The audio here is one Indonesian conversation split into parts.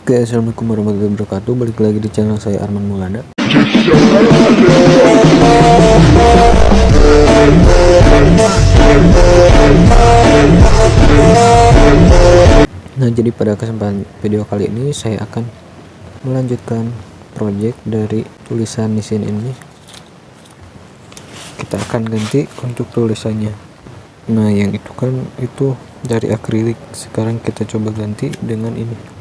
Oke, assalamualaikum warahmatullahi wabarakatuh. Balik lagi di channel saya, Arman Maulana. Nah, jadi pada kesempatan video kali ini saya akan melanjutkan project dari tulisan Nissin ini. Kita akan ganti untuk tulisannya. Nah, yang itu kan itu dari akrilik. Sekarang kita coba ganti dengan ini.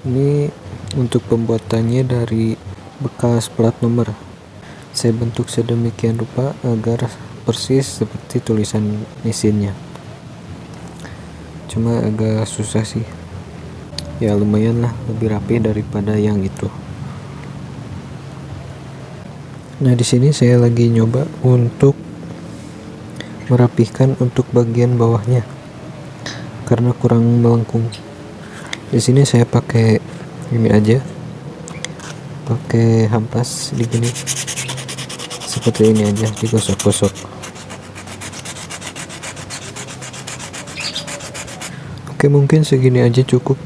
Ini untuk pembuatannya dari bekas plat nomor. Saya bentuk sedemikian rupa agar persis seperti tulisan Nissinnya. Cuma agak susah sih. Ya lumayan lah, lebih rapi daripada yang itu. Nah, di sini saya lagi nyoba untuk merapihkan untuk bagian bawahnya karena kurang melengkung. Di sini saya pakai ini aja, pakai hampas digini seperti ini aja, digosok-gosok. Oke, mungkin segini aja cukup.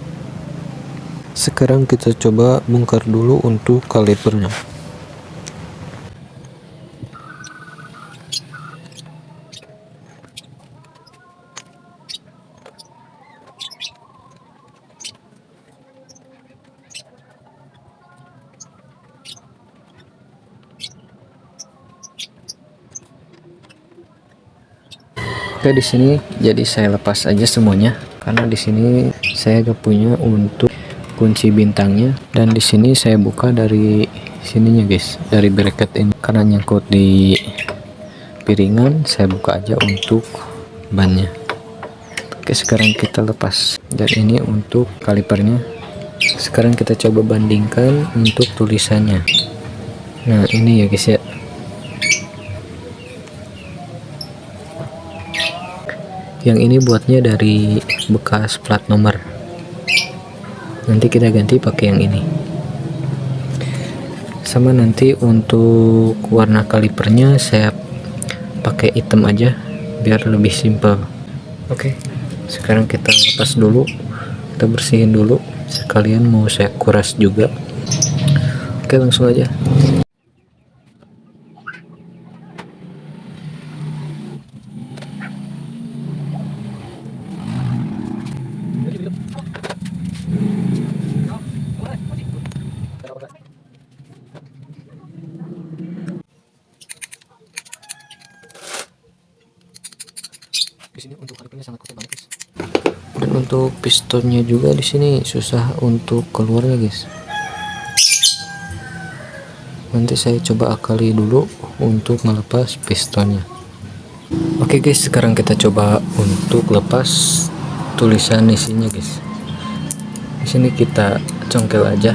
Sekarang kita coba bongkar dulu untuk kalipernya. Oke, di sini jadi saya lepas aja semuanya karena di sini saya gak punya untuk kunci bintangnya, dan di sini saya buka dari sininya guys, dari bracket ini karena nyangkut di piringan. Saya buka aja untuk bannya. Oke, sekarang kita lepas, dan ini untuk kalipernya. Sekarang kita coba bandingkan untuk tulisannya. Nah, ini ya guys ya. Yang ini buatnya dari bekas plat nomor. Nanti kita ganti pakai yang ini. Sama nanti untuk warna kalipernya saya pakai hitam aja biar lebih simple. Oke, sekarang kita lepas dulu, kita bersihin dulu. Sekalian mau saya kuras juga. Oke, langsung aja. Di sini untuk kalipernya sangat kuat banget guys. Dan untuk pistonnya juga di sini susah untuk keluarnya guys. Nanti saya coba akali dulu untuk melepas pistonnya. Oke guys, sekarang kita coba untuk lepas tulisan isinya guys. Di sini kita congkel aja.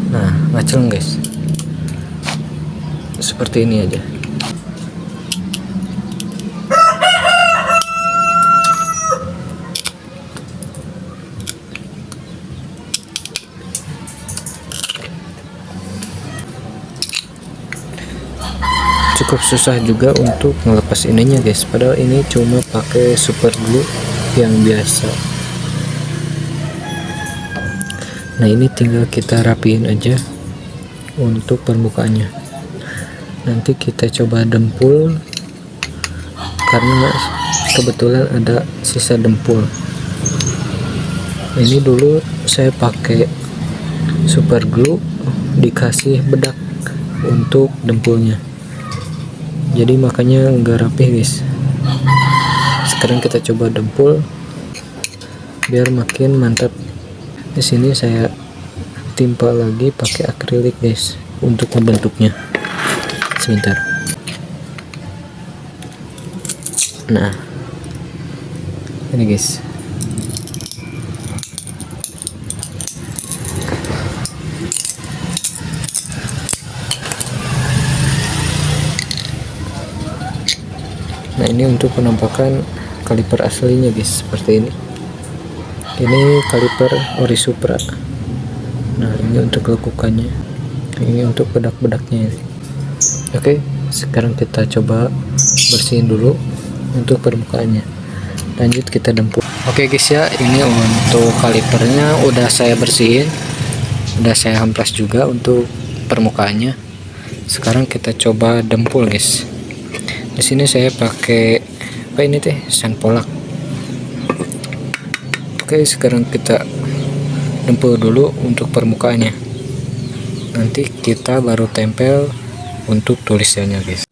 Nah, ngaceng guys. Seperti ini aja. Cukup susah juga untuk melepas ininya guys, padahal ini cuma pakai super glue yang biasa. Nah, ini tinggal kita rapiin aja untuk permukaannya. Nanti kita coba dempul karena kebetulan ada sisa dempul. Ini dulu saya pakai super glue, dikasih bedak untuk dempulnya, jadi makanya enggak rapih guys. Sekarang kita coba dempul biar makin mantap. Di sini saya timpa lagi pakai akrilik guys untuk membentuknya. Sebentar. Nah, ini guys. Nah, ini untuk penampakan kaliper aslinya guys, seperti ini. Ini kaliper ori Supra. Nah, ini untuk lekukannya, ini untuk bedak-bedaknya. Oke, sekarang kita coba bersihin dulu untuk permukaannya. Lanjut kita dempul. Oke guys ya, ini untuk kalipernya udah saya bersihin, udah saya amplas juga untuk permukaannya. Sekarang kita coba dempul guys. Di sini saya pakai apa ini teh, sanpolak. Oke, sekarang kita dempul dulu untuk permukaannya. Nanti kita baru tempel untuk tulisannya guys.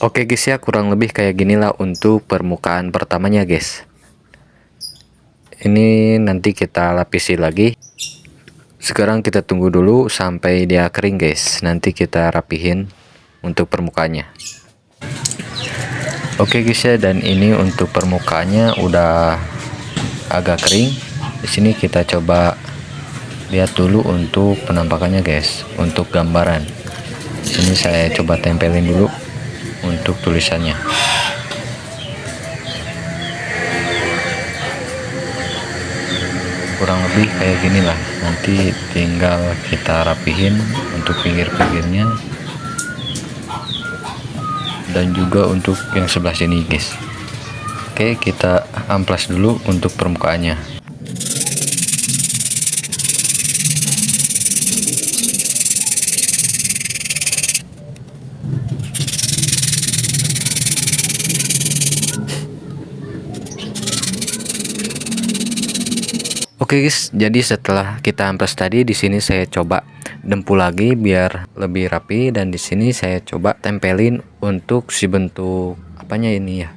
Oke guys ya, kurang lebih kayak ginilah untuk permukaan pertamanya guys. Ini nanti kita lapisi lagi. Sekarang kita tunggu dulu sampai dia kering guys, nanti kita rapihin untuk permukaannya. Oke guys ya, dan ini untuk permukaannya udah agak kering. Di sini kita coba lihat dulu untuk penampakannya guys, untuk gambaran. Ini saya coba tempelin dulu untuk tulisannya. Kurang lebih kayak gini lah, nanti tinggal kita rapihin untuk pinggir-pinggirnya dan juga untuk yang sebelah sini guys. Oke, kita amplas dulu untuk permukaannya. Oke guys, jadi setelah kita amplas tadi, di sini saya coba dempul lagi biar lebih rapi, dan di sini saya coba tempelin untuk si bentuk apanya ini ya,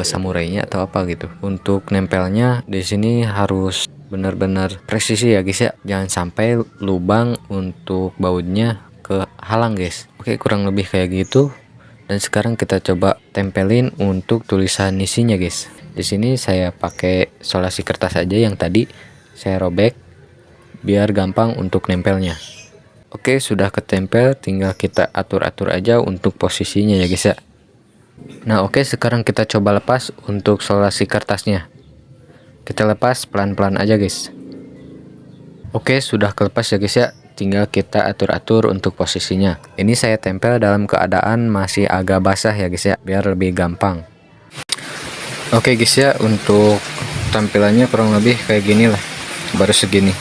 samurainya atau apa gitu. Untuk nempelnya di sini harus benar-benar presisi ya guys ya, jangan sampai lubang untuk bautnya ke halang guys. Oke, kurang lebih kayak gitu. Dan sekarang kita coba tempelin untuk tulisan isinya guys. Di sini saya pakai solasi kertas aja yang tadi saya robek biar gampang untuk nempelnya. Oke, sudah ketempel, tinggal kita atur-atur aja untuk posisinya ya guys ya. Nah oke, sekarang kita coba lepas untuk solasi kertasnya. Kita lepas pelan-pelan aja guys. Oke, sudah kelepas ya guys ya, tinggal kita atur-atur untuk posisinya. Ini saya tempel dalam keadaan masih agak basah ya guys ya, biar lebih gampang. Oke guys ya, untuk tampilannya kurang lebih kayak gini lah, baru segini.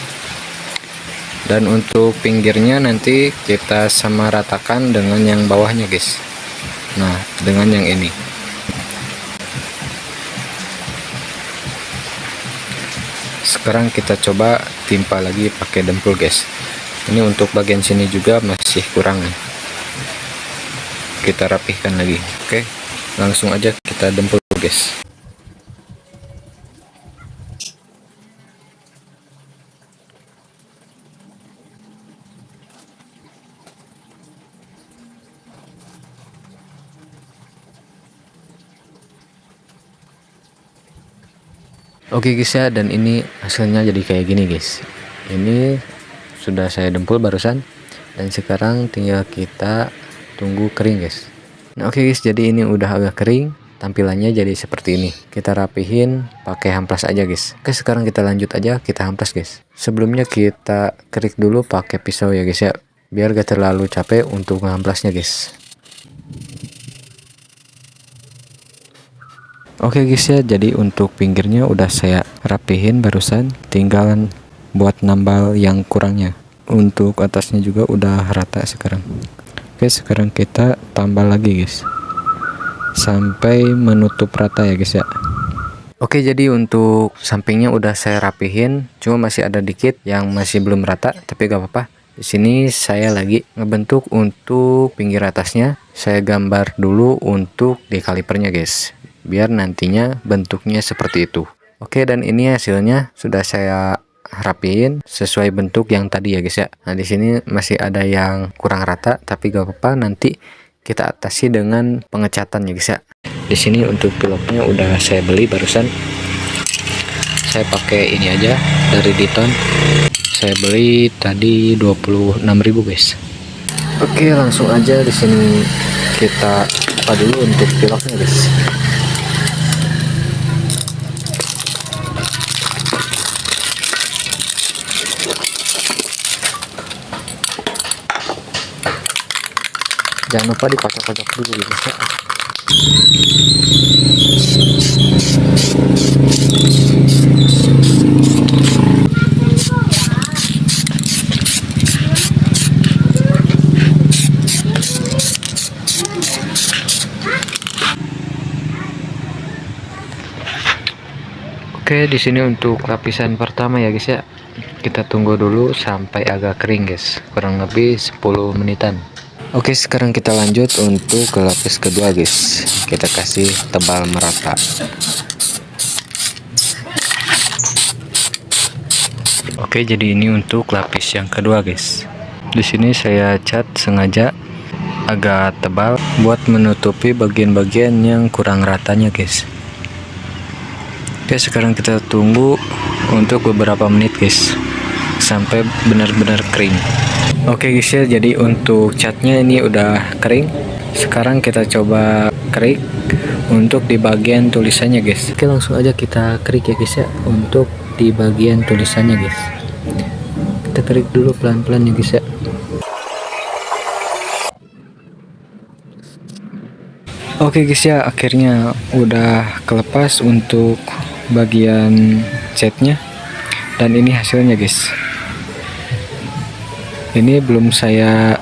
Dan untuk pinggirnya nanti kita sama ratakan dengan yang bawahnya guys. Nah, dengan yang ini. Sekarang kita coba timpa lagi pakai dempul guys. Ini untuk bagian sini juga masih kurang nih. Kita rapihkan lagi. Oke, langsung aja kita dempul guys. Oke guys ya, dan ini hasilnya jadi kayak gini guys. Ini sudah saya dempul barusan, dan sekarang tinggal kita tunggu kering guys. Nah oke guys, jadi ini udah agak kering, tampilannya jadi seperti ini. Kita rapihin pakai amplas aja guys. Oke, sekarang kita lanjut aja, kita amplas guys. Sebelumnya kita kerik dulu pakai pisau ya guys ya, biar gak terlalu capek untuk ngamplasnya guys. Oke guys ya, jadi untuk pinggirnya udah saya rapihin barusan, tinggal buat nambal yang kurangnya. Untuk atasnya juga udah rata sekarang. Oke, sekarang kita tambah lagi guys, sampai menutup rata ya guys ya. Oke, jadi untuk sampingnya udah saya rapihin, cuma masih ada dikit yang masih belum rata, tapi gak apa-apa. Di sini saya lagi ngebentuk untuk pinggir atasnya. Saya gambar dulu untuk di kalipernya guys, biar nantinya bentuknya seperti itu. Oke, dan ini hasilnya sudah saya rapiin sesuai bentuk yang tadi ya guys ya. Nah di sini masih ada yang kurang rata, tapi gak apa-apa, nanti kita atasi dengan pengecatan ya guys ya. Di sini untuk piloknya udah saya beli barusan. Saya pakai ini aja dari Diton. Saya beli tadi 26.000 guys. Oke, langsung aja di sini kita apa dulu untuk piloknya guys. Jangan lupa dikocok-kocok dulu guys ya. Oke, di sini untuk lapisan pertama ya guys ya. Kita tunggu dulu sampai agak kering guys, kurang lebih 10 menitan. Oke, sekarang kita lanjut untuk ke lapis kedua guys. Kita kasih tebal merata. Oke, jadi ini untuk lapis yang kedua guys. Di sini saya cat sengaja agak tebal buat menutupi bagian-bagian yang kurang ratanya guys. Oke, sekarang kita tunggu untuk beberapa menit guys sampai benar-benar kering. Oke guys ya, jadi untuk catnya ini udah kering. Sekarang kita coba kerik untuk di bagian tulisannya guys. Oke, langsung aja kita kerik ya guys ya untuk di bagian tulisannya guys. Kita kerik dulu pelan-pelan ya guys ya. Oke guys ya, akhirnya udah kelepas untuk bagian catnya, dan ini hasilnya guys. Ini belum saya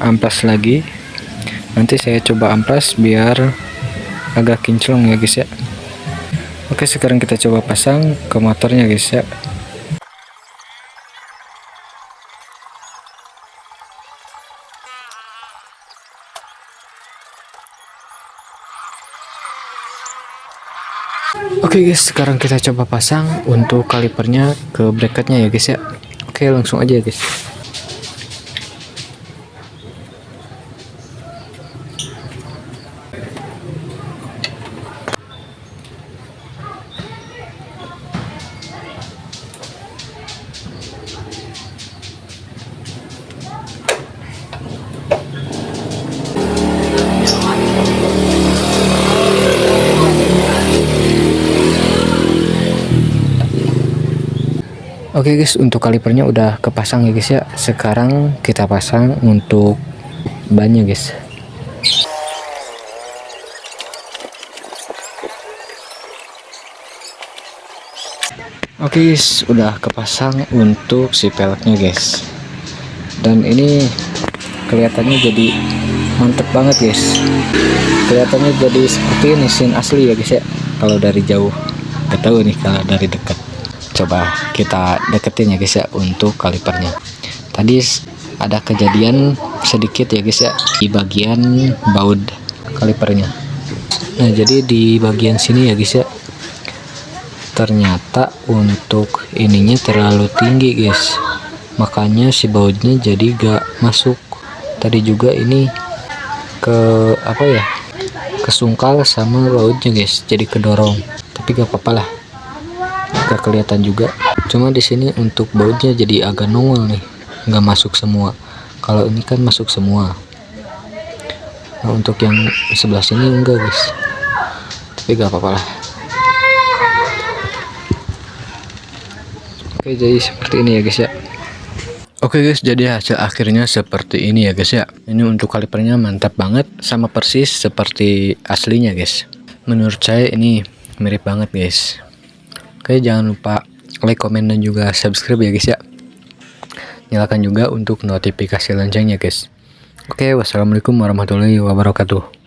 amplas lagi, nanti saya coba amplas biar agak kinclong ya guys ya. Oke, sekarang kita coba pasang ke motornya guys ya. Oke guys, sekarang kita coba pasang untuk kalipernya ke bracketnya ya guys ya. Oke, langsung aja ya guys. Oke guys, untuk kalipernya udah kepasang ya guys ya. Sekarang kita pasang untuk bannya guys. Oke guys, udah kepasang untuk si peleknya guys. Dan ini kelihatannya jadi mantep banget guys. Kelihatannya jadi seperti mesin asli ya guys ya. Kalau dari jauh, gak tahu nih kalau dari dekat. Coba kita deketin ya guys ya untuk kalipernya. Tadi ada kejadian sedikit ya guys ya di bagian baut kalipernya. Nah, jadi di bagian sini ya guys ya, ternyata untuk ininya terlalu tinggi guys, makanya si bautnya jadi gak masuk. Tadi juga ini ke apa ya, kesungkal sama bautnya guys, jadi kedorong. Tapi gak apa-apa lah, gak kelihatan juga. Cuma di sini untuk bautnya jadi agak nongol nih, nggak masuk semua. Kalau ini kan masuk semua. Nah, untuk yang sebelah sini enggak guys, tapi gak apa-apa lah. Oke, jadi seperti ini ya guys ya. Oke guys, jadi hasil akhirnya seperti ini ya guys ya. Ini untuk kalipernya mantap banget, sama persis seperti aslinya guys. Menurut saya ini mirip banget guys. Oke, jangan lupa like, komen, dan juga subscribe ya guys ya. Nyalakan juga untuk notifikasi loncengnya guys. Oke, wassalamualaikum warahmatullahi wabarakatuh.